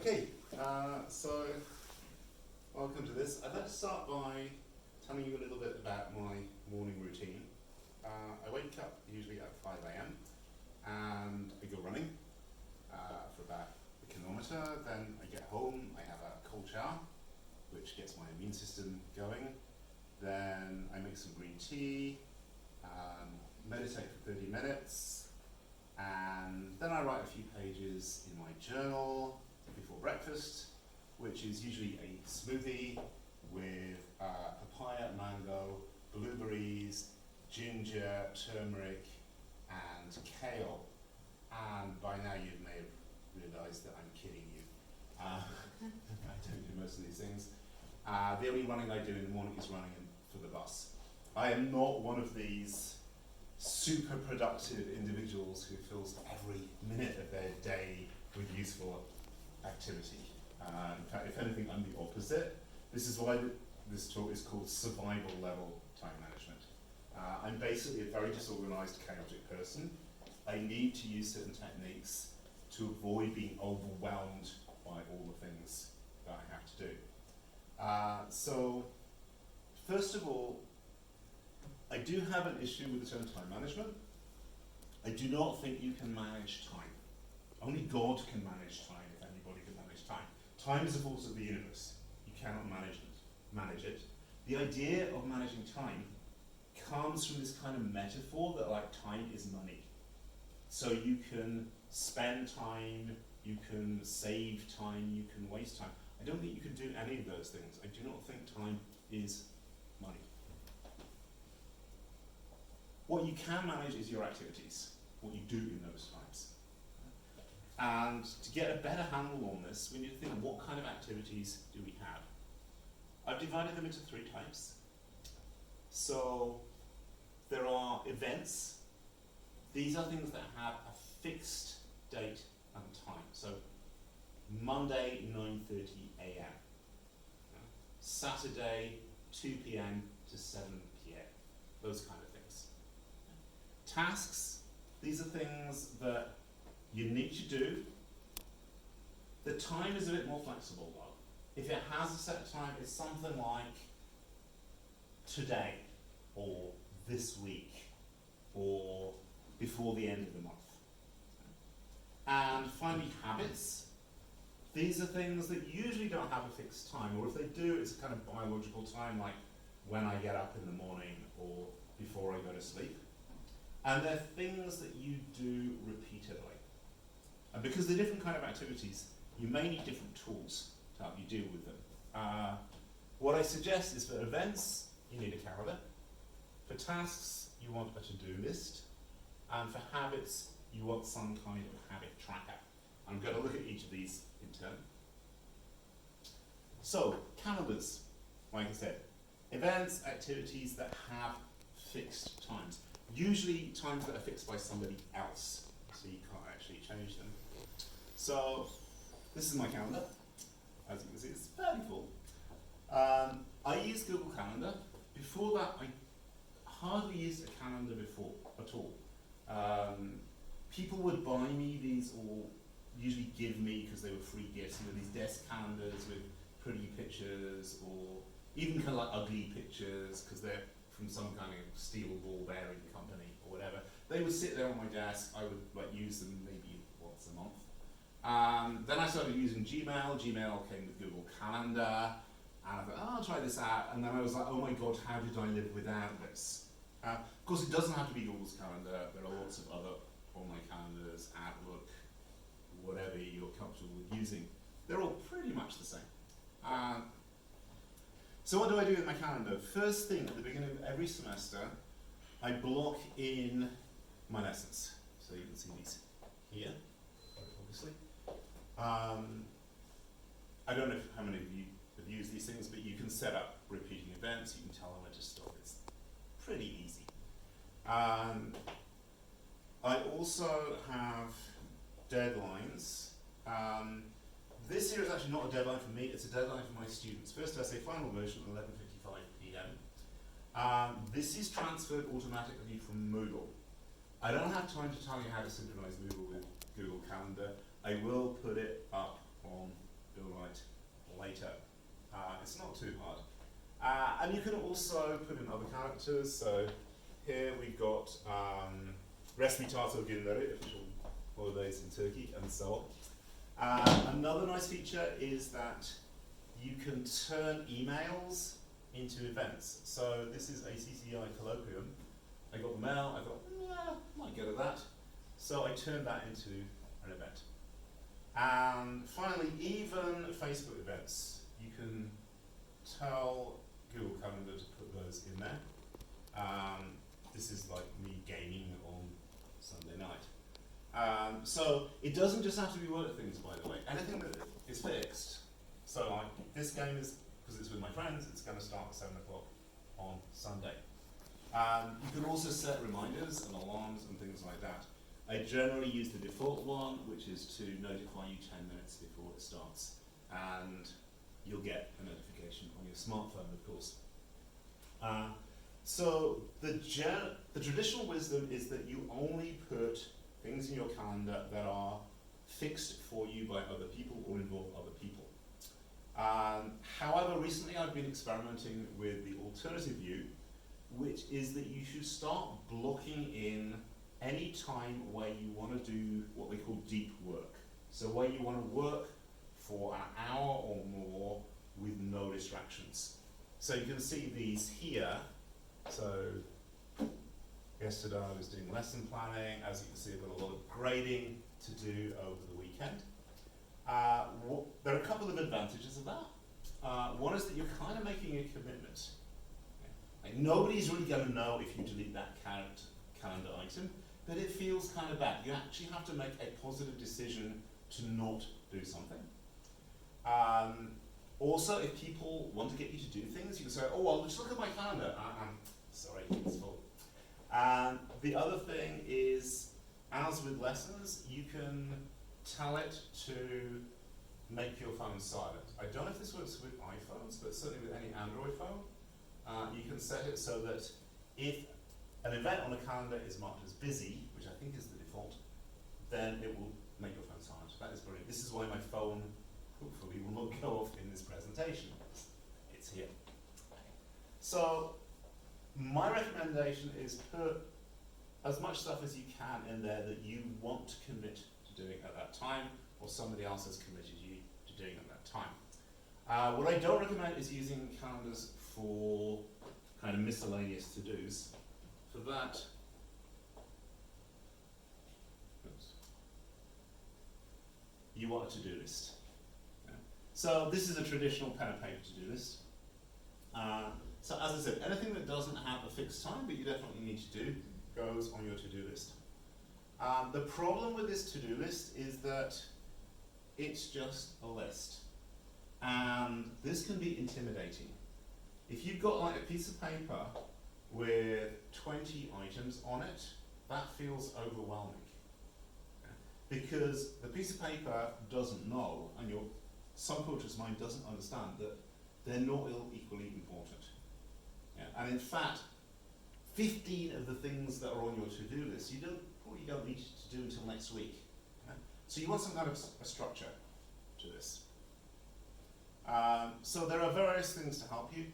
Okay, so welcome to this. I'd like to start by telling you a little bit about my morning routine. I wake up usually at 5 a.m. and I go running for about a kilometre. Then I get home, I have a cold shower, which gets my immune system going. Then I make some green tea, meditate for 30 minutes, and then I write a few pages in my journal before breakfast, which is usually a smoothie with papaya, mango, blueberries, ginger, turmeric, and kale. And by now you may have realised that I'm kidding you. I don't do most of these things. The only running I do in the morning is running for the bus. I am not one of these super productive individuals who fills every minute of their day with useful activity. In fact, if anything, I'm the opposite. This is why this talk is called survival level time management. I'm basically a very disorganized, chaotic person. I need to use certain techniques to avoid being overwhelmed by all the things that I have to do. So, first of all, I do have an issue with the term time management. I do not think you can manage time. Only God can manage time, if anybody can manage time. Time is a force of the universe. You cannot manage it. The idea of managing time comes from this kind of metaphor that like time is money. So you can spend time, you can save time, you can waste time. I don't think you can do any of those things. I do not think time is money. What you can manage is your activities, what you do in those times. And to get a better handle on this, we need to think, what kind of activities do we have? I've divided them into three types. So there are events. These are things that have a fixed date and time. So Monday, 9:30 a.m. Saturday, 2 p.m. to 7 p.m. Those kind of things. Tasks, these are things that you need to do. The time is a bit more flexible though. If it has a set time, it's something like today, or this week, or before the end of the month. And finally, habits. These are things that usually don't have a fixed time, or if they do, it's a kind of biological time, like when I get up in the morning or before I go to sleep. And they're things that you do repeatedly. And because they're different kind of activities, you may need different tools to help you deal with them. What I suggest is for events, you need a calendar. For tasks, you want a to-do list. And for habits, you want some kind of habit tracker. I'm going to look at each of these in turn. So, calendars, like I said, events, activities that have fixed times. Usually times that are fixed by somebody else, so you can't actually change them. So, this is my calendar. As you can see, it's fairly full. I use Google Calendar. Before that, I hardly used a calendar before at all. People would buy me these, or usually give me, because they were free gifts, these desk calendars with pretty pictures, or even kind of like ugly pictures, because they're from some kind of steel ball bearing company or whatever. They would sit there on my desk. I would use them maybe once a month. Then I started using Gmail. Gmail came with Google Calendar, and I thought, oh, I'll try this out. And then I was like, oh my God, how did I live without this? Of course, it doesn't have to be Google's calendar. There are lots of other online calendars, Outlook, whatever you're comfortable with using. They're all pretty much the same. So what do I do with my calendar? First thing, at the beginning of every semester, I block in my lessons. So you can see these here, obviously. I don't know how many of you have used these things, but you can set up repeating events. You can tell them when to stop. It's pretty easy. I also have deadlines. This here is actually not a deadline for me, it's a deadline for my students. First essay, final version, 11:55 p.m. This is transferred automatically from Moodle. I don't have time to tell you how to synchronize Moodle with Google Calendar. I will put it up on go right later. It's not too hard. And you can also put in other characters. So here we've got Resmi Tatil Günleri, official holidays in Turkey, and so on. Another nice feature is that you can turn emails into events. So this is a CCI colloquium. I got the mail, I thought, might go to that. So I turned that into an event. And finally, even Facebook events, you can tell Google Calendar to put those in there. This is like me gaming on Sunday night. So it doesn't just have to be work things, by the way. Anything that is fixed. So like this game is, because it's with my friends, it's going to start at 7 o'clock on Sunday. You can also set reminders and alarms and things like that. I generally use the default one, which is to notify you 10 minutes before it starts. And you'll get a notification on your smartphone, of course. So the traditional wisdom is that you only put things in your calendar that are fixed for you by other people or involve other people. However, recently I've been experimenting with the alternative view, which is that you should start blocking in any time where you want to do what we call deep work. So where you want to work for an hour or more with no distractions. So you can see these here. So yesterday I was doing lesson planning. As you can see, I've got a lot of grading to do over the weekend. There are a couple of advantages of that. One is that you're kind of making a commitment. Like nobody's really going to know if you delete that calendar item, but it feels kind of bad. You actually have to make a positive decision to not do something. Also, if people want to get you to do things, you can say, oh, well, just look at my calendar. Sorry, it's full. The other thing is, as with lessons, you can tell it to make your phone silent. I don't know if this works with iPhones, but certainly with any Android phone, you can set it so that if an event on a calendar is marked as busy, which I think is the default, then it will make your phone silent. That is brilliant. This is why my phone, hopefully, will not go off in this presentation. It's here. So, my recommendation is put as much stuff as you can in there that you want to commit to doing at that time, or somebody else has committed you to doing at that time. What I don't recommend is using calendars for kind of miscellaneous to-dos. For that, you want a to-do list. Yeah. So this is a traditional pen and paper to-do list. So as I said, anything that doesn't have a fixed time, but you definitely need to do, goes on your to-do list. The problem with this to-do list is that it's just a list. And this can be intimidating. If you've got like a piece of paper with 20 items on it, that feels overwhelming. Because the piece of paper doesn't know, and your subconscious mind doesn't understand that they're not all equally important. Yeah. And in fact, 15 of the things that are on your to-do list, you probably don't need to do until next week. Yeah. So you want some kind of a structure to this. So there are various things to help you.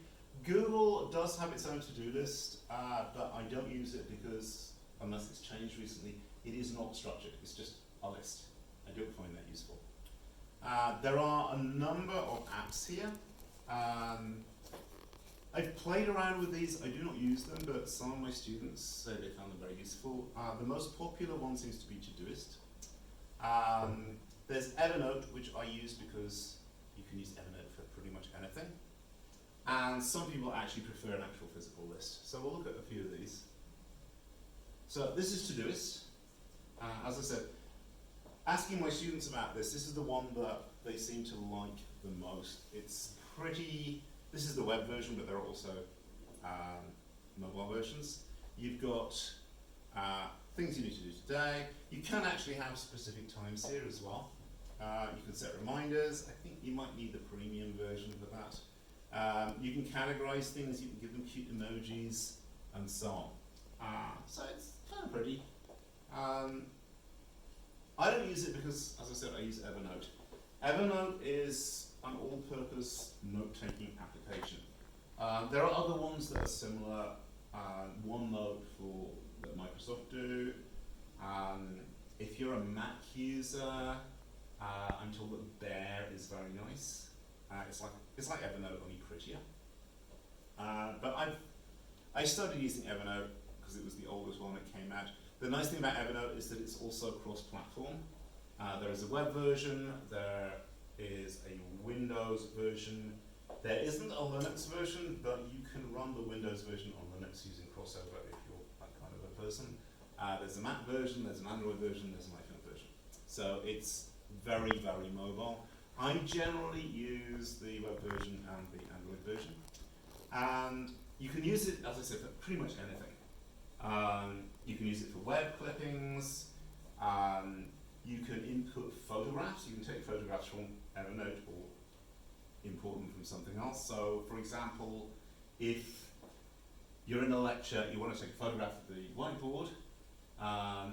Google does have its own to-do list, but I don't use it because, unless it's changed recently, it is not structured. It's just a list. I don't find that useful. There are a number of apps here. I've played around with these. I do not use them, but some of my students say they found them very useful. The most popular one seems to be Todoist. There's Evernote, which I use because you can use Evernote for pretty much anything. And some people actually prefer an actual physical list. So we'll look at a few of these. So this is Todoist. As I said, asking my students about this is the one that they seem to like the most. It's pretty, this is the web version, but there are also mobile versions. You've got things you need to do today. You can actually have specific times here as well. You can set reminders. I think you might need the premium version for that. You can categorize things, you can give them cute emojis, and so on. So it's kind of pretty. I don't use it because, as I said, I use Evernote. Evernote is an all-purpose note-taking application. There are other ones that are similar. OneNote for that Microsoft do. If you're a Mac user, I'm told that Bear is very nice. It's like Evernote, only prettier. But I started using Evernote because it was the oldest one that came out. The nice thing about Evernote is that it's also cross-platform. There is a web version, there is a Windows version. There isn't a Linux version, but you can run the Windows version on Linux using crossover if you're that kind of a person. There's a Mac version, there's an Android version, there's an iPhone version. So it's very, very mobile. I generally use the web version and the Android version. And you can use it, as I said, for pretty much anything. You can use it for web clippings. You can input photographs. You can take photographs from Evernote or import them from something else. So, for example, if you're in a lecture, you want to take a photograph of the whiteboard.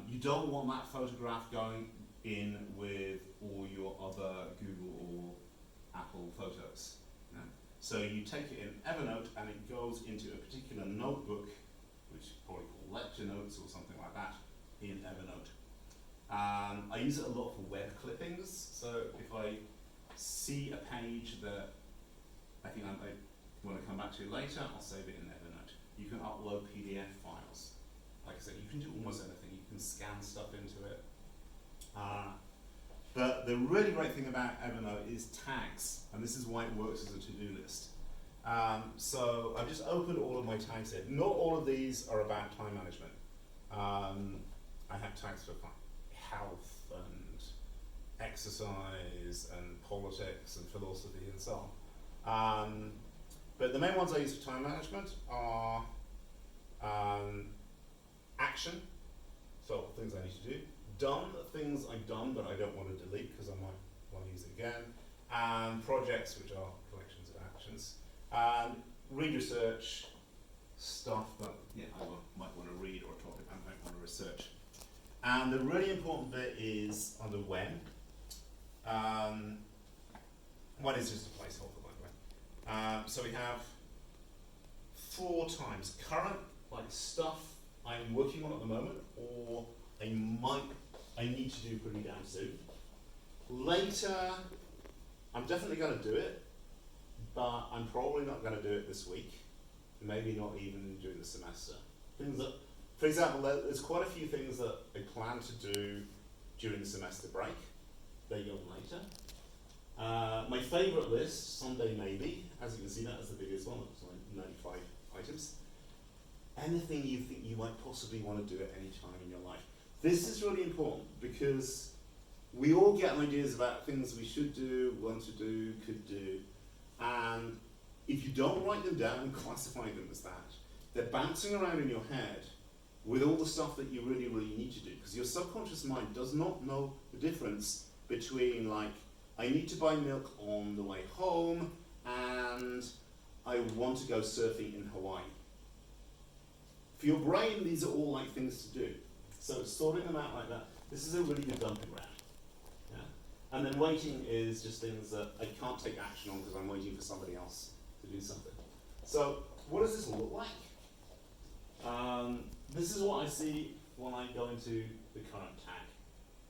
You don't want that photograph going in with all your other Google or Apple photos. No? So you take it in Evernote and it goes into a particular notebook, which is probably called lecture notes or something like that, in Evernote. I use it a lot for web clippings. So if I see a page that I think I want to come back to later, I'll save it in Evernote. You can upload PDF files. Like I said, you can do almost anything. You can scan stuff into it. But the really great thing about Evernote is tags, and this is why it works as a to-do list. So I've just opened all of my tags here. Not all of these are about time management. I have tags for health and exercise and politics and philosophy and so on. But the main ones I use for time management are action, so things I need to do. Done, things I've done but I don't want to delete because I might want to use it again. And projects, which are collections of actions. And read research, stuff that I might want to read or a topic I might want to research. And the really important bit is under when. When is just a placeholder, by the way. So we have 4 times. Current, like stuff I'm working on at the moment, or I need to do pretty damn soon. Later, I'm definitely going to do it, but I'm probably not going to do it this week. Maybe not even during the semester. Things that, for example, there's quite a few things that I plan to do during the semester break. They go later. My favourite list, Sunday maybe, as you can see, that is the biggest one. It's like 95 items. Anything you think you might possibly want to do at any time in your life. This is really important because we all get ideas about things we should do, want to do, could do, and if you don't write them down and classify them as that, they're bouncing around in your head with all the stuff that you really, really need to do, because your subconscious mind does not know the difference between, like, I need to buy milk on the way home and I want to go surfing in Hawaii. For your brain, these are all like things to do. So sorting them out like that, this is a really good dumping ground. Yeah? And then waiting is just things that I can't take action on because I'm waiting for somebody else to do something. So what does this look like? This is what I see when I go into the current tag.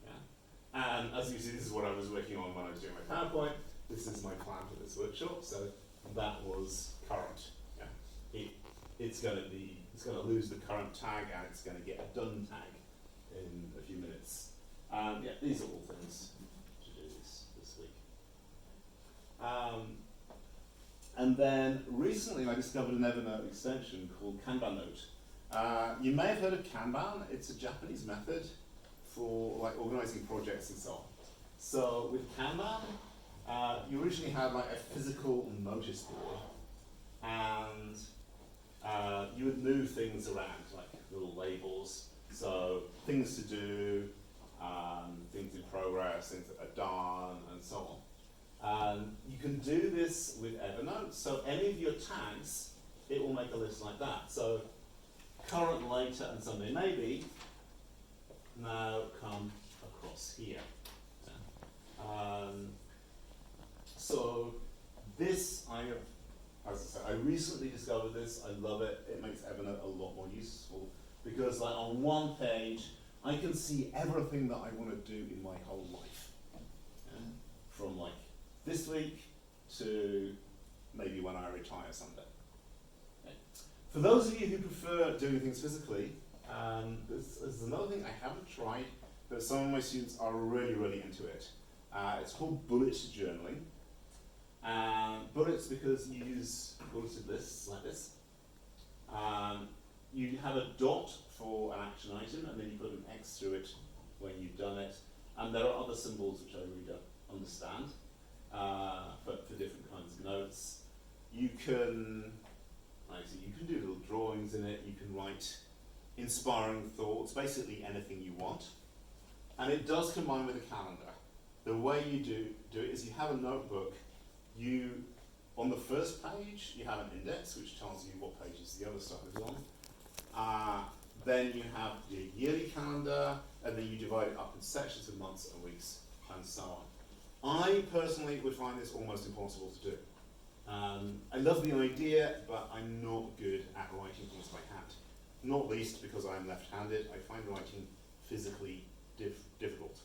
Yeah? And as you see, this is what I was working on when I was doing my PowerPoint. This is my plan for this workshop. So that was current. Yeah? It's going to lose the current tag and it's going to get a done tag in a few minutes. Yeah, these are all things to do this week. And then recently I discovered an Evernote extension called Kanban Note. You may have heard of Kanban. It's a Japanese method for like organizing projects and so on. So with Kanban, you originally had like a physical notice board, and you would move things around, like little labels. So things to do, things in progress, things that are done, and so on. You can do this with Evernote. So any of your tags, it will make a list like that. So current, later, and Sunday maybe now come across here. This, as I said, I recently discovered this. I love it. It makes Evernote a lot more useful because, like, on one page, I can see everything that I want to do in my whole life, from like this week to maybe when I retire someday. Okay. For those of you who prefer doing things physically, there's another thing I haven't tried, but some of my students are really, really into it. It's called bullet journaling. Bullets because you use bulleted lists like this. You have a dot for an action item, and then you put an X through it when you've done it. And there are other symbols which I really don't understand for different kinds of notes. You can, you can do little drawings in it. You can write inspiring thoughts, basically anything you want. And it does combine with a calendar. The way you do it is you have a notebook. On the first page, you have an index which tells you what pages the other stuff is on. Then you have your yearly calendar, and then you divide it up in sections of months and weeks, and so on. I personally would find this almost impossible to do. I love the idea, but I'm not good at writing things by hand. Not least because I'm left-handed. I find writing physically difficult.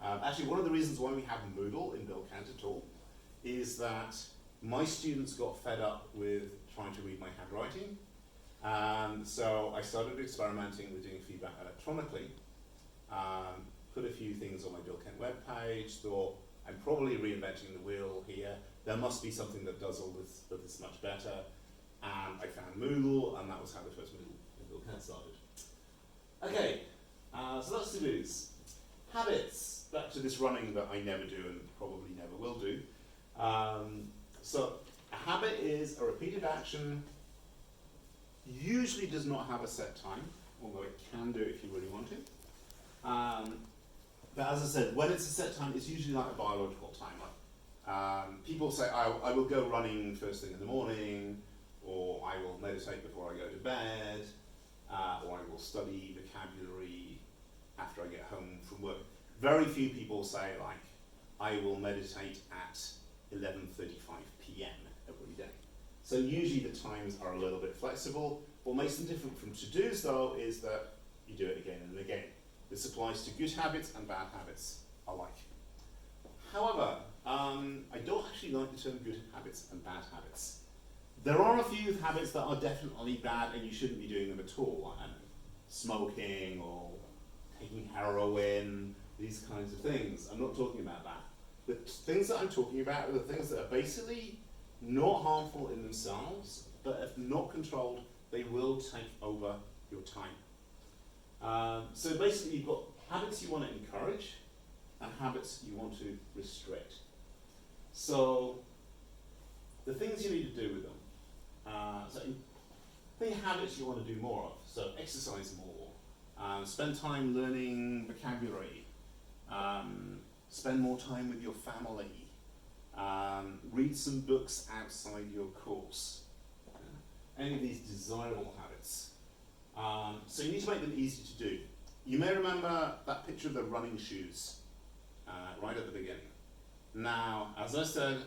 Actually, one of the reasons why we have Moodle in Bilkent at all is that my students got fed up with trying to read my handwriting. So I started experimenting with doing feedback electronically. Put a few things on my Bilkent webpage, thought I'm probably reinventing the wheel here. There must be something that does all this much better. And I found Moodle, and that was how the first Moodle in Bilkent started. Okay, so that's to-dos. Habits, back to this running that I never do and probably never will do. So a habit is a repeated action, usually does not have a set time, although it can do if you really want to. But as I said, when it's a set time, it's usually like a biological time. People say, I will go running first thing in the morning, or I will meditate before I go to bed, or I will study vocabulary after I get home from work. Very few people say, like, I will meditate at 11:35 p.m. every day. So usually the times are a little bit flexible. What makes them different from to-dos, though, is that you do it again and again. This applies to good habits and bad habits alike. However, I don't actually like the term good habits and bad habits. There are a few habits that are definitely bad and you shouldn't be doing them at all, like smoking or taking heroin, these kinds of things. I'm not talking about that. The things that I'm talking about are the things that are basically not harmful in themselves, but if not controlled, they will take over your time. So basically you've got habits you want to encourage and habits you want to restrict. So the things you need to do with them. So think habits you want to do more of. So exercise more, spend time learning vocabulary, spend more time with your family, read some books outside your course. Any of these desirable habits. So you need to make them easy to do. You may remember that picture of the running shoes right at the beginning. Now, as I said,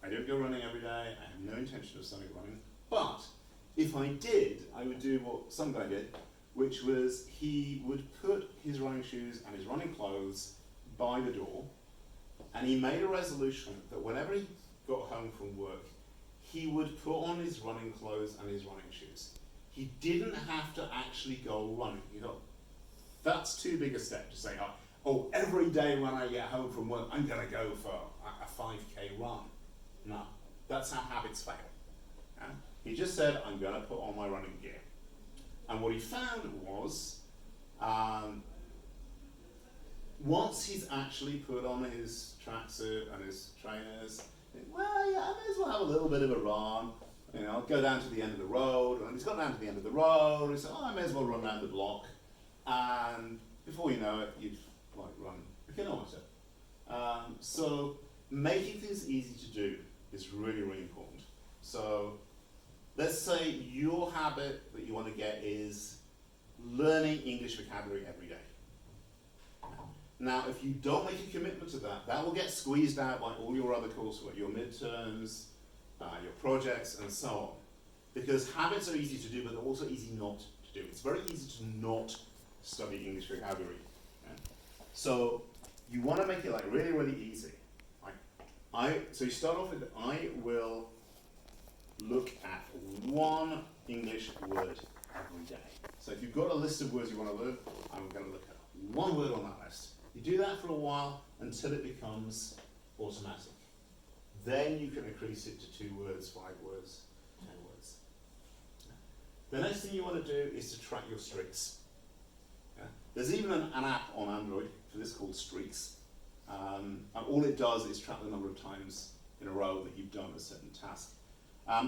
I don't go running every day. I have no intention of starting running. But if I did, I would do what some guy did, which was he would put his running shoes and his running clothes by the door, and he made a resolution that whenever he got home from work, he would put on his running clothes and his running shoes. He didn't have to actually go running. You know, that's too big a step to say, oh, every day when I get home from work, I'm going to go for a 5K run. No, that's how habits fail. Yeah? He just said, I'm going to put on my running gear. And what he found was, once he's actually put on his tracksuit and his trainers, well, yeah, I may as well have a little bit of a run. You know, I'll go down to the end of the road, and he's got down to the end of the road, he said, I may as well run around the block. And before you know it, you've run a kilometre. So making things easy to do is really, really important. So let's say your habit that you want to get is learning English vocabulary every day. Now, if you don't make a commitment to that, that will get squeezed out by all your other coursework, your midterms, your projects, and so on. Because habits are easy to do, but they're also easy not to do. It's very easy to not study English vocabulary. Yeah? So you want to make it like really, really easy. So you start off with, I will look at one English word every day. So if you've got a list of words you want to learn, I'm going to look at one word on that list. You do that for a while until it becomes automatic. Then you can increase it to 2 words, 5 words, 10 words. The next thing you want to do is to track your streaks. Yeah? There's even an app on Android for this called Streaks. And all it does is track the number of times in a row that you've done a certain task.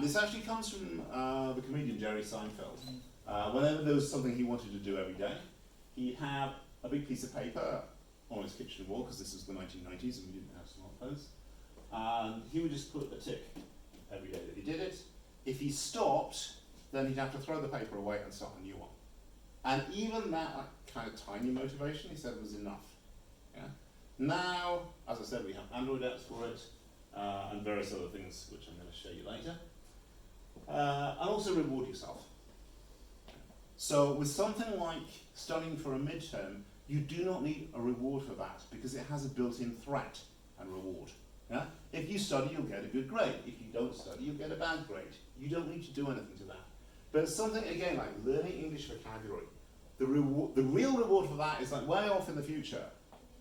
This actually comes from the comedian Jerry Seinfeld. Whenever there was something he wanted to do every day, he'd have a big piece of paper on his kitchen wall, because this was the 1990s and we didn't have smartphones. And he would just put a tick every day that he did it. If he stopped, then he'd have to throw the paper away and start a new one. And even that kind of tiny motivation, he said, was enough. Yeah? Now, as I said, we have Android apps for it, and various other things which I'm going to show you later. And also reward yourself. So with something like studying for a midterm, you do not need a reward for that, because it has a built-in threat and reward. Yeah? If you study, you'll get a good grade. If you don't study, you'll get a bad grade. You don't need to do anything to that. But something, again, like learning English vocabulary, the real reward for that is like way off in the future.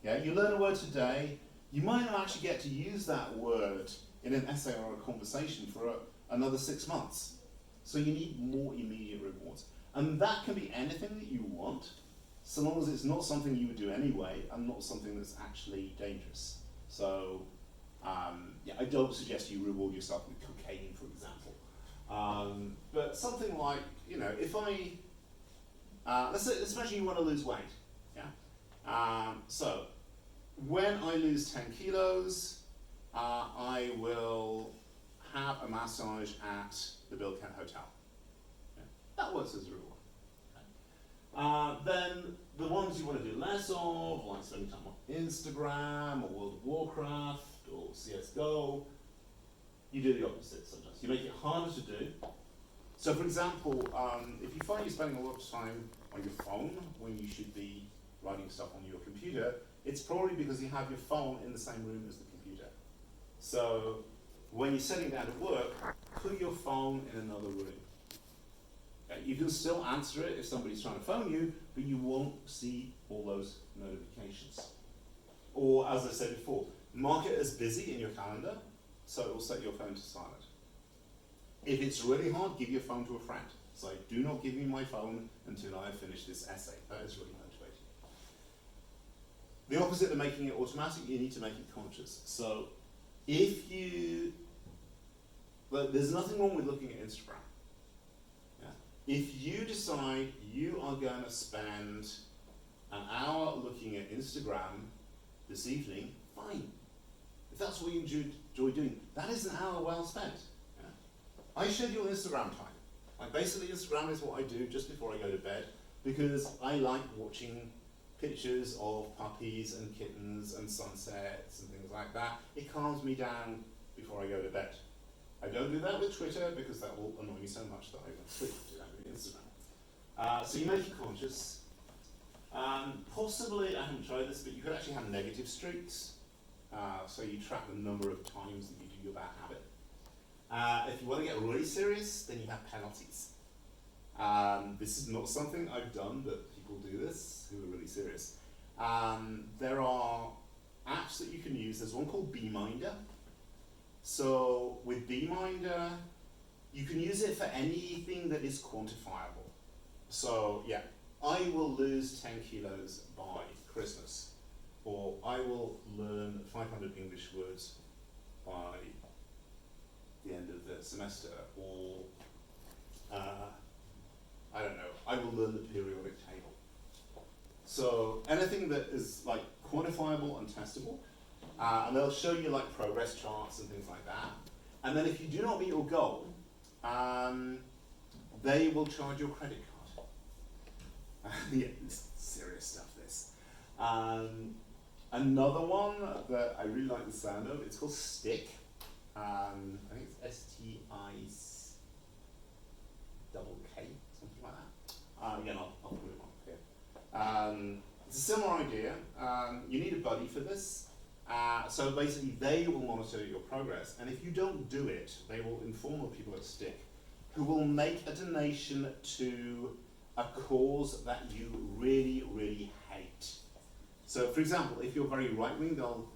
Yeah? You learn a word today, you might not actually get to use that word in an essay or a conversation for another 6 months. So you need more immediate rewards. And that can be anything that you want, so long as it's not something you would do anyway and not something that's actually dangerous. So, yeah, I don't suggest you reward yourself with cocaine, for example. But something like, you know, if let's imagine you want to lose weight. Yeah. So, when I lose 10 kilos, I will have a massage at the Bilkent Hotel. Yeah. That works as a reward. Then the ones you want to do less of, like spending time on Instagram or World of Warcraft or CSGO, you do the opposite sometimes. You make it harder to do. So for example, if you find you're spending a lot of time on your phone when you should be writing stuff on your computer, it's probably because you have your phone in the same room as the computer. So when you're sitting down to work, put your phone in another room. You can still answer it if somebody's trying to phone you, but you won't see all those notifications. Or, as I said before, mark it as busy in your calendar, so it will set your phone to silent. If it's really hard, give your phone to a friend. Say, do not give me my phone until I have finished this essay. That is really motivating. The opposite of making it automatic, you need to make it conscious. So, there's nothing wrong with looking at Instagram. If you decide you are going to spend an hour looking at Instagram this evening, fine. If that's what you enjoy doing, that is an hour well spent. Yeah? I schedule Instagram time. Like basically Instagram is what I do just before I go to bed, because I like watching pictures of puppies and kittens and sunsets and things like that. It calms me down before I go to bed. I don't do that with Twitter because that will annoy me so much that I won't sleep. Do that with Instagram. So you make it conscious. Possibly, I haven't tried this, but you could actually have negative streaks. So you track the number of times that you do your bad habit. If you want to get really serious, then you have penalties. This is not something I've done, but people do this who are really serious. There are apps that you can use. There's one called Beeminder. So with Beeminder, you can use it for anything that is quantifiable. So yeah, I will lose 10 kilos by Christmas, or I will learn 500 English words by the end of the semester, or I don't know, I will learn the periodic table. So anything that is like quantifiable and testable. And they'll show you like progress charts and things like that. And then if you do not meet your goal, they will charge your credit card. Yeah, it's serious stuff, this. Another one that I really like the sound of, it's called Stick. I think it's STI something like that. Again, I'll put it on here. It's a similar idea. You need a buddy for this. So basically, they will monitor your progress, and if you don't do it, they will inform the people at Stick, who will make a donation to a cause that you really, really hate. So, for example, if you're very right-wing, they'll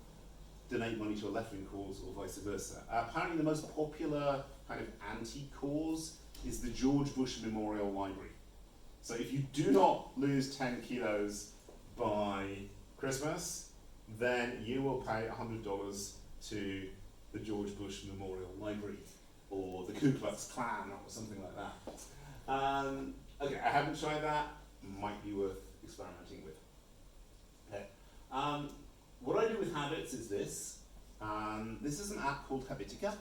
donate money to a left-wing cause, or vice versa. Apparently, the most popular kind of anti-cause is the George Bush Memorial Library. So, if you do not lose 10 kilos by Christmas, then you will pay $100 to the George Bush Memorial Library, or the Ku Klux Klan, or something like that. Okay, I haven't tried that. Might be worth experimenting with. Okay. What I do with habits is this. This is an app called Habitica,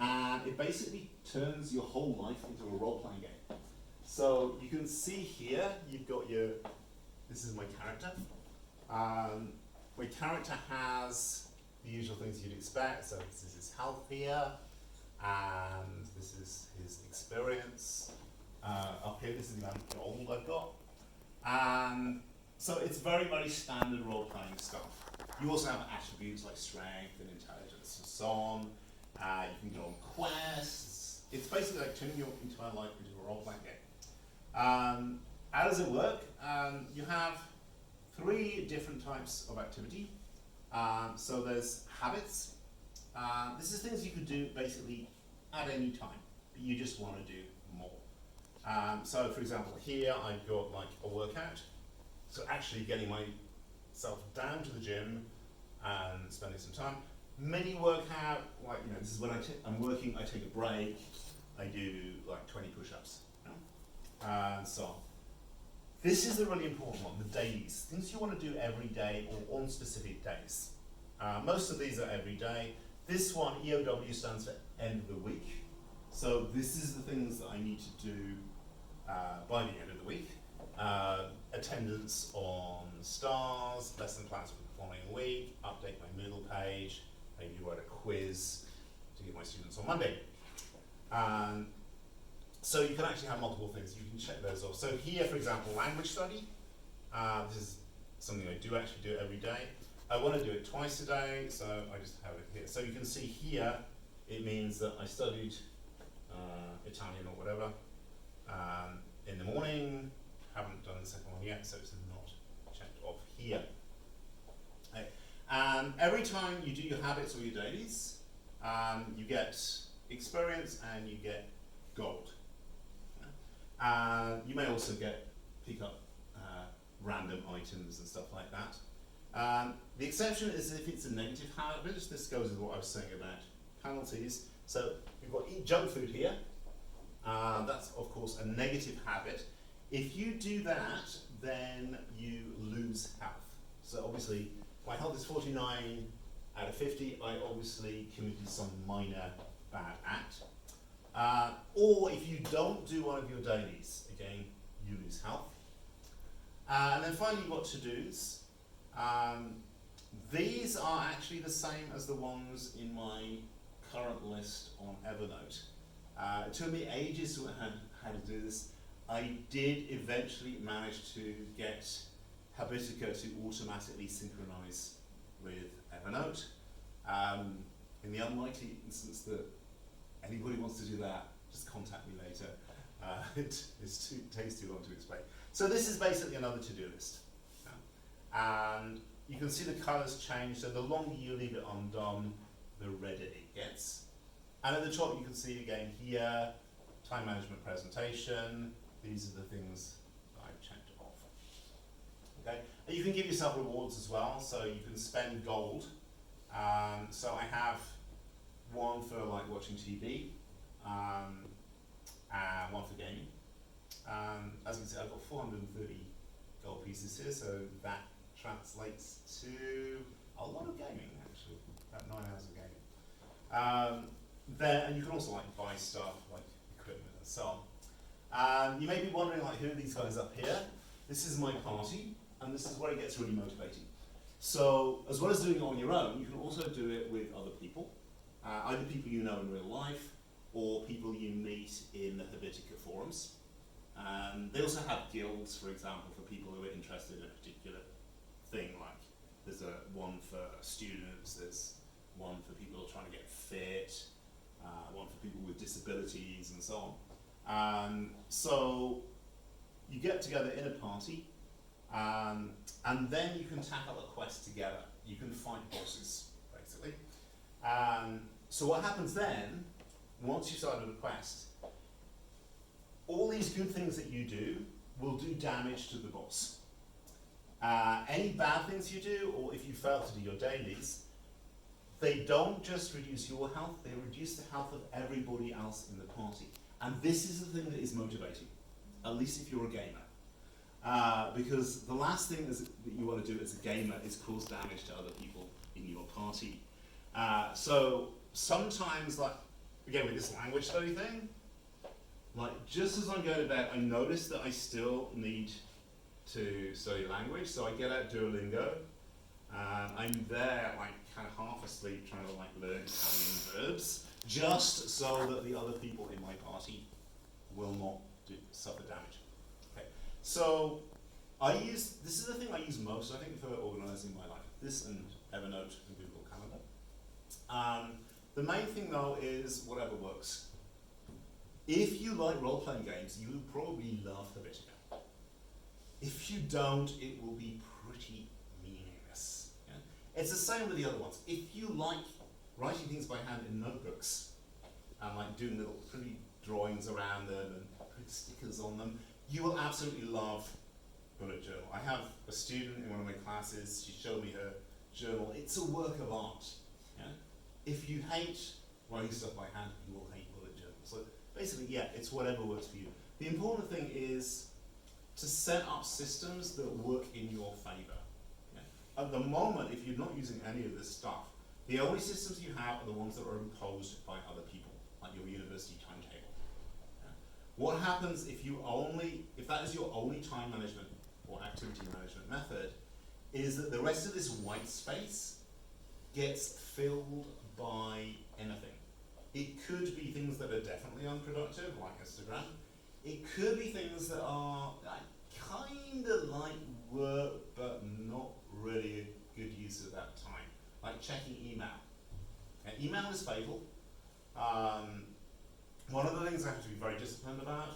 and it basically turns your whole life into a role-playing game. So you can see here, you've got this is my character. My character has the usual things you'd expect. So this is his health here, and this is his experience. Up here, this is the amount of gold I've got. And so it's very, very standard role-playing stuff. You also have attributes like strength and intelligence and so on. You can go on quests. It's basically like turning your entire life into a role-playing game. How does it work? You have 3 different types of activity. So there's habits. This is things you could do basically at any time, but you just want to do more. So for example, here I've got like a workout. So actually getting myself down to the gym and spending some time. Mini workout, like, this is when I'm working, I take a break, I do like 20 push-ups, and so on. This is the really important one, the dailies. Things you want to do every day or on specific days. Most of these are every day. This one, EOW, stands for end of the week. So this is the things that I need to do by the end of the week. Attendance on STARS, lesson plans for the following week, update my Moodle page, maybe write a quiz to give my students on Monday. So you can actually have multiple things. You can check those off. So here, for example, language study. This is something I do actually do every day. I want to do it twice a day, so I just have it here. So you can see here, it means that I studied Italian or whatever in the morning. Haven't done the second one yet, so it's not checked off here. Okay. Every time you do your habits or your dailies, you get experience and you get gold. You may also pick up random items and stuff like that. The exception is if it's a negative habit. This goes with what I was saying about penalties. So we've got eat junk food here. That's of course a negative habit. If you do that, then you lose health. So obviously, my health is 49 out of 50. I obviously committed some minor bad act. Or if you don't do one of your dailies, again, you lose health. And then finally, you've got to-dos. These are actually the same as the ones in my current list on Evernote. It took me ages to learn how to do this. I did eventually manage to get Habitica to automatically synchronize with Evernote. In the unlikely instance that anybody wants to do that, just contact me later. It takes too long to explain. So this is basically another to-do list. And you can see the colors change, so the longer you leave it undone, the redder it gets. And at the top you can see again here, time management presentation. These are the things that I've checked off. Okay, and you can give yourself rewards as well, so you can spend gold. So I have one for like watching TV, and one for gaming. As you can see, I've got 430 gold pieces here, so that translates to a lot of gaming actually, about 9 hours of gaming. And you can also like buy stuff like equipment and so on. You may be wondering like, who are these guys up here? This is my party, and this is where it gets really motivating. So as well as doing it on your own, you can also do it with other people. either people you know in real life or people you meet in the Habitica forums. They also have guilds, for example, for people who are interested in a particular thing, like there's one for students, there's one for people trying to get fit, one for people with disabilities and so on. So you get together in a party, and then you can tackle a quest together. You can fight bosses, basically. So what happens then, once you started a quest, all these good things that you do will do damage to the boss. Any bad things you do, or if you fail to do your dailies, they don't just reduce your health, they reduce the health of everybody else in the party. And this is the thing that is motivating, at least if you're a gamer. Because the last thing that you want to do as a gamer is cause damage to other people in your party. So sometimes, like, again with this language study thing, like just as I'm going to bed, I notice that I still need to study language, so I get out Duolingo. I'm there, like, kind of half asleep, trying to like learn Italian verbs, just so that the other people in my party will not suffer damage. Okay, so this is the thing I use most, I think, for organising my life. This and Evernote and Google Calendar. The main thing though is whatever works. If you like role-playing games, you will probably love Habitica. If you don't, it will be pretty meaningless. Yeah? It's the same with the other ones. If you like writing things by hand in notebooks, and like doing little pretty drawings around them and putting stickers on them, you will absolutely love Bullet Journal. I have a student in one of my classes, she showed me her journal. It's a work of art. Yeah? If you hate writing stuff by hand, you will hate Bullet Journal. So basically, yeah, it's whatever works for you. The important thing is to set up systems that work in your favor. Yeah? At the moment, if you're not using any of this stuff, the only systems you have are the ones that are imposed by other people, like your university timetable. Yeah? What happens if that is your only time management or activity management method, is that the rest of this white space gets filled by anything. It could be things that are definitely unproductive, like Instagram. It could be things that are kind of like work, but not really a good use of that time, like checking email. And email is fatal. One of the things I have to be very disciplined about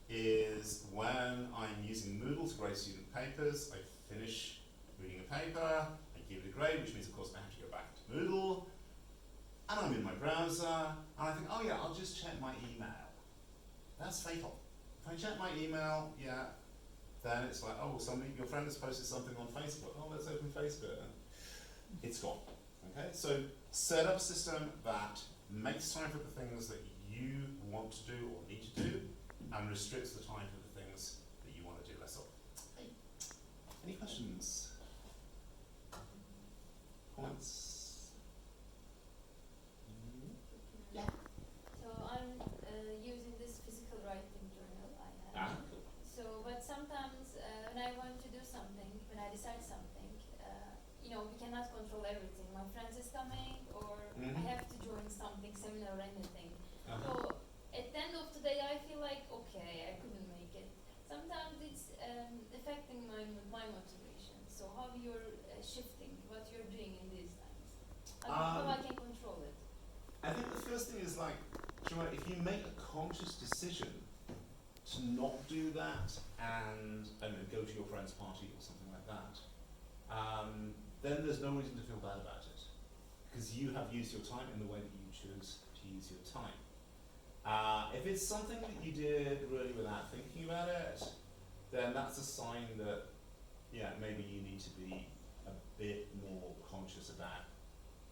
is when I'm using Moodle to grade student papers, I finish reading a paper, I give it a grade, which means of course I have to go back to Moodle, and I'm in my browser, and I think, oh yeah, I'll just check my email. That's fatal. If I check my email, yeah, then it's like, oh, your friend has posted something on Facebook. Oh, let's open Facebook. It's gone. Okay, so set up a system that makes time for the things that you want to do or need to do, and restricts the time for the things that you want to do less of. Hey. Any questions? Comments? Yeah. So I'm using this physical writing journal I have. Cool. So, but sometimes when I want to do something, when I decide something, we cannot control everything. My friends is coming, or I have to join something, seminar or anything. So at the end of the day, I feel like, okay, I couldn't make it. Sometimes it's affecting my motivation. So how you're shifting, what you're doing in these times? How I can control it? I think the first thing is like, if you make a conscious decision to not do that and go to your friend's party or something like that, then there's no reason to feel bad about it, because you have used your time in the way that you choose to use your time. If it's something that you did really without thinking about it, then that's a sign that, yeah, maybe you need to be a bit more conscious about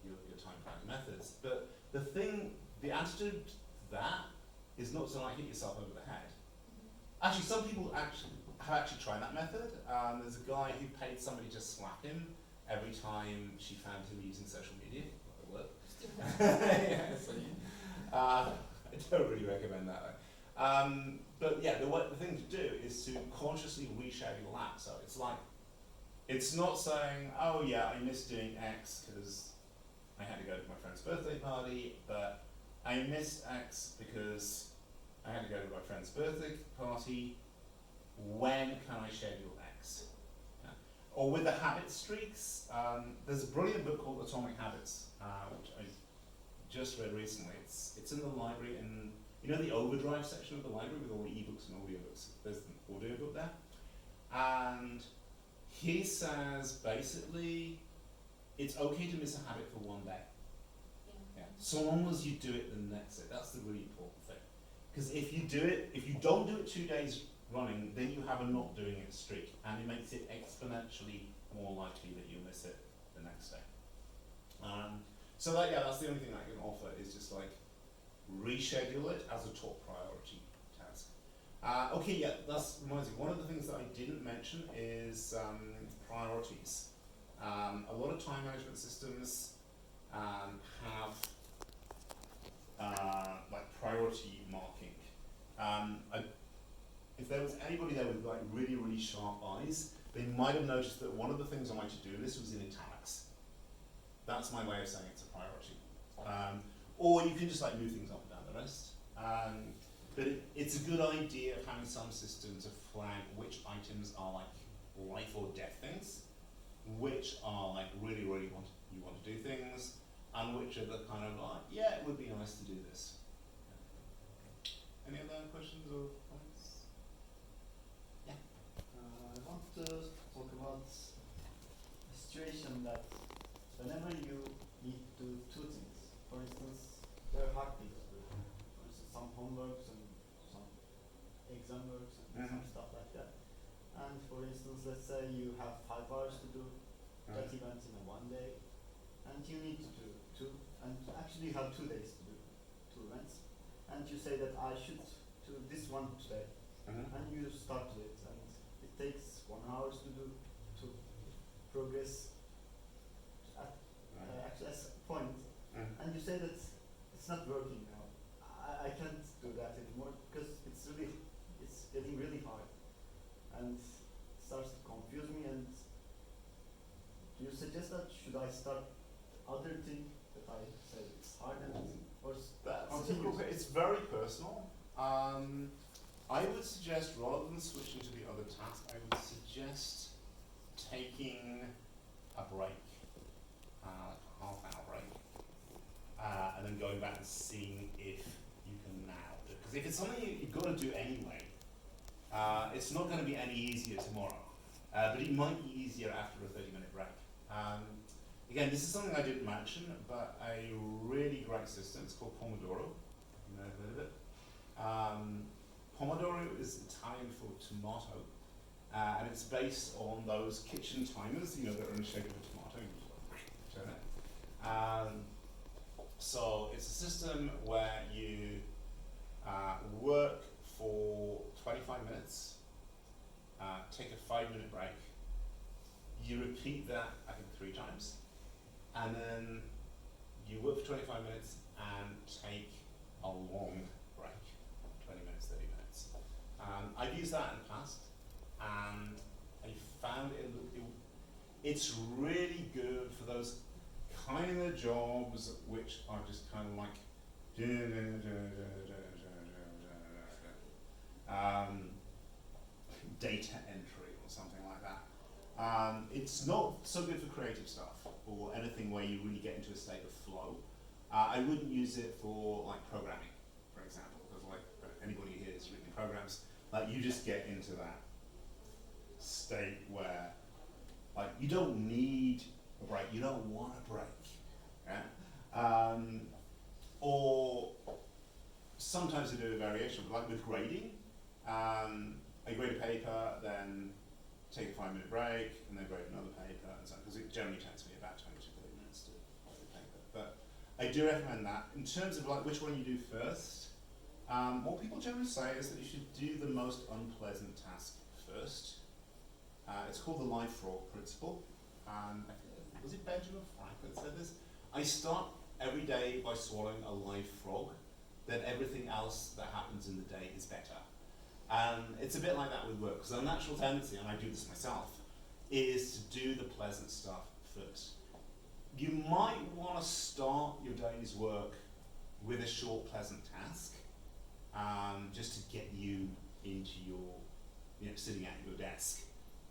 your time planning methods. But the attitude to that is not to like hit yourself over the head. Actually, some people have tried that method. There's a guy who paid somebody to slap him every time she found him using social media. I don't really recommend that. But yeah, the thing to do is to consciously reschedule that. So it's not saying, oh yeah, I missed doing X because I had to go to my friend's friend's birthday party, but I missed X because I had to go to my friend's birthday party. When can I schedule X? Yeah. Or with the habit streaks, there's a brilliant book called Atomic Habits, which I just read recently. It's in the library, and you know the Overdrive section of the library with all the ebooks and audiobooks. There's an audiobook there, and he says basically it's okay to miss a habit for one day. Yeah. So long as you do it the next day. That's the really important thing. Because if you don't do it 2 days running, then you have a not doing it streak, and it makes it exponentially more likely that you'll miss it the next day. So that's the only thing I can offer is just like reschedule it as a top priority task. That reminds me. One of the things that I didn't mention is priorities. A lot of time management systems have like priority marking. If there was anybody there with like really, really sharp eyes, they might have noticed that one of the things on my to-do list was in italics. That's my way of saying it's a priority. Or you can just like move things up and down the list. But it's a good idea of having some system to flag which items are like life or death things, which are like really, really you want to do things, and which are the kind of like, yeah, it would be nice to do this. Any other questions or comments? I want to talk about a situation that whenever you need to do two things, for instance, there are hard things to do. For instance, some homeworks and some exam works and some stuff like that. And for instance, let's say you have 5 hours to do that event in a one day, and you need to do two, and actually you have 2 days to do 2 events, and you say that I should do this one today, and you start to it, and it takes 1 hour to do to progress at actually as a point, and you say that it's not working now. I can't do that anymore because it's getting really hard, and it starts to confuse me. And do you suggest that should I start other thing that I say it's hard or continue? It's very personal. I would suggest rather than switching to the other task, I would suggest taking a break, like a half-hour break, and then going back and seeing if you can now do it. Because if it's something you've got to do anyway, it's not going to be any easier tomorrow, but it might be easier after a 30-minute break. Again, this is something I didn't mention, but a really great system, it's called Pomodoro. You may have heard of it. Pomodoro is Italian for tomato, and it's based on those kitchen timers, that are in the shape of a tomato. You turn it. So it's a system where you work for 25 minutes, take a 5-minute break. You repeat that, I think, 3 times, and then you work for 25 minutes and take a long break, 20 minutes, 30 minutes. I've used that in the past, and I found it's really good for those kind of jobs which are just kind of like data entry or something like that. It's not so good for creative stuff or anything where you really get into a state of flow. I wouldn't use it for like programming, for example, because like anybody here is written programs, like you just get into that state where like you don't need a break, you don't want a break. Yeah? Or sometimes I do a variation, but like with grading, I grade a paper, then take a 5-minute break, and then grade another paper, and so because it generally takes me about 20 to 30 minutes to grade a paper. But I do recommend that. In terms of like which one you do first, what people generally say is that you should do the most unpleasant task first. It's called the live frog principle. Was it Benjamin Franklin that said this? I start every day by swallowing a live frog, then everything else that happens in the day is better. It's a bit like that with work, because our natural tendency, and I do this myself, is to do the pleasant stuff first. you might want to start your day's work with a short, pleasant task, just to get you into your, sitting at your desk.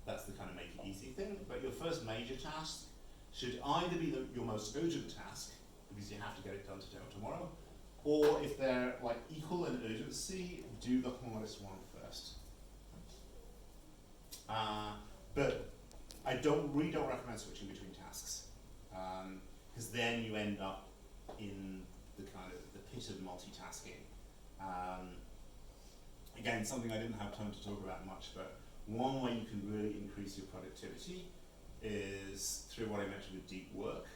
That's the kind of make it easy thing. But your first major task should either be your most urgent task, because you have to get it done today or tomorrow, or if they're like equal in urgency, do the hardest one first. But I really don't recommend switching between tasks, because then you end up in the kind of the pit of multitasking. Again, something I didn't have time to talk about much, but one way you can really increase your productivity is through what I mentioned with deep work.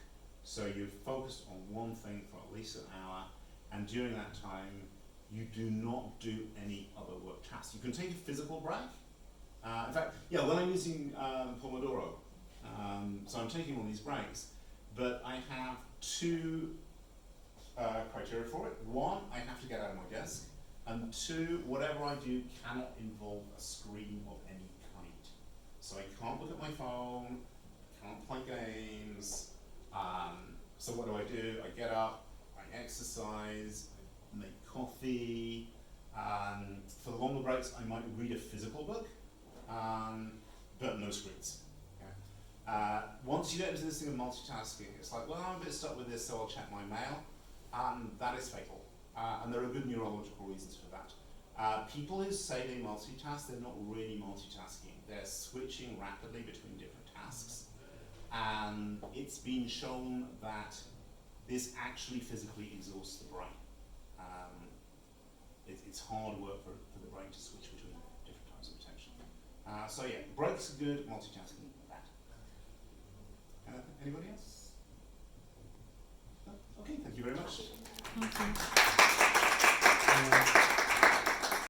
So you're focused on one thing for at least an hour, and during that time, you do not do any other work tasks. You can take a physical break. In fact, when I'm using Pomodoro, so I'm taking all these breaks, but I have two criteria for it. One, I have to get out of my desk, and two, whatever I do cannot involve a screen of any kind. So I can't look at my phone, can't play games. So what do? I get up, I exercise, I make coffee. For longer breaks, I might read a physical book, but no screens. Okay? Once you get into this thing of multitasking, it's like, well, I'm a bit stuck with this, so I'll check my mail. That is fatal, and there are good neurological reasons for that. People who say they multitask, they're not really multitasking. They're switching rapidly between different tasks. And it's been shown that this actually physically exhausts the brain. It's hard work for the brain to switch between different types of attention. Breaks are good, multitasking bad. Anybody else? No? Okay, thank you very much. Thank you.